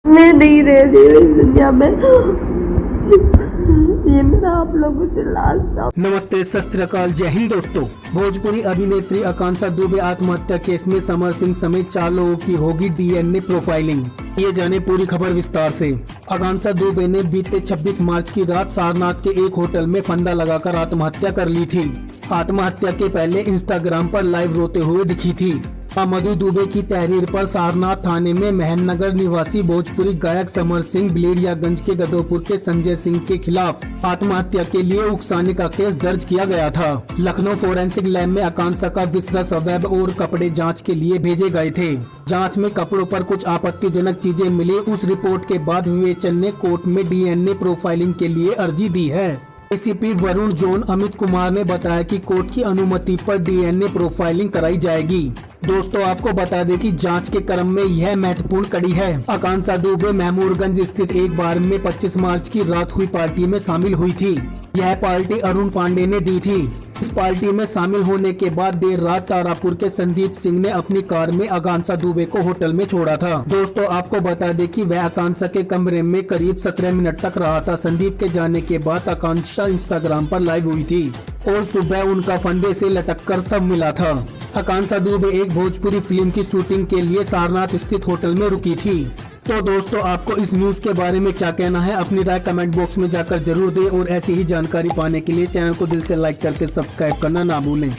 मैं नहीं रह रही हूँ इस दुनिया में। ये मेरा आप लोगों से लास्ट। नमस्ते, सत श्री अकाल, जय हिंद दोस्तों। भोजपुरी अभिनेत्री आकांक्षा दुबे आत्महत्या केस में समर सिंह समेत 4 लोगों की होगी डीएनए प्रोफाइलिंग। ये जाने पूरी खबर विस्तार से। आकांक्षा दुबे ने बीते 26 मार्च की रात सारनाथ के एक होटल में फंदा लगाकर आत्महत्या कर ली थी। आत्महत्या के पहले इंस्टाग्राम पर लाइव रोते हुए दिखी थी। मधु दुबे की तहरीर पर सारनाथ थाने में महननगर निवासी भोजपुरी गायक समर सिंह, बिलेरियागंज के गदोपुर के संजय सिंह के खिलाफ आत्महत्या के लिए उकसाने का केस दर्ज किया गया था। लखनऊ फोरेंसिक लैब में आकांक्षा का विसरा स्वैब और कपड़े जांच के लिए भेजे गए थे। जांच में कपड़ों पर कुछ आपत्तिजनक चीजें मिली। उस रिपोर्ट के बाद विवेचन ने कोर्ट में डीएनए प्रोफाइलिंग के लिए अर्जी दी है। एसीपी वरुण जोन अमित कुमार ने बताया कि कोर्ट की अनुमति पर डीएनए प्रोफाइलिंग कराई जाएगी। दोस्तों, आपको बता दें कि जांच के क्रम में यह महत्वपूर्ण कड़ी है। आकांक्षा दुबे महमूरगंज स्थित एक बार में 25 मार्च की रात हुई पार्टी में शामिल हुई थी। यह पार्टी अरुण पांडे ने दी थी। इस पार्टी में शामिल होने के बाद देर रात तारापुर के संदीप सिंह ने अपनी कार में आकांक्षा दुबे को होटल में छोड़ा था। दोस्तों, आपको बता दें कि वह आकांक्षा के कमरे में करीब 17 मिनट तक रहा था। संदीप के जाने के बाद आकांक्षा इंस्टाग्राम पर लाइव हुई थी और सुबह उनका फंदे से लटक कर सब मिला था। आकांक्षा दुबे एक भोजपुरी फिल्म की शूटिंग के लिए सारनाथ स्थित होटल में रुकी थी। तो दोस्तों, आपको इस न्यूज के बारे में क्या कहना है? अपनी राय कमेंट बॉक्स में जाकर जरूर दें और ऐसी ही जानकारी पाने के लिए चैनल को दिल से लाइक करके सब्सक्राइब करना ना भूलें।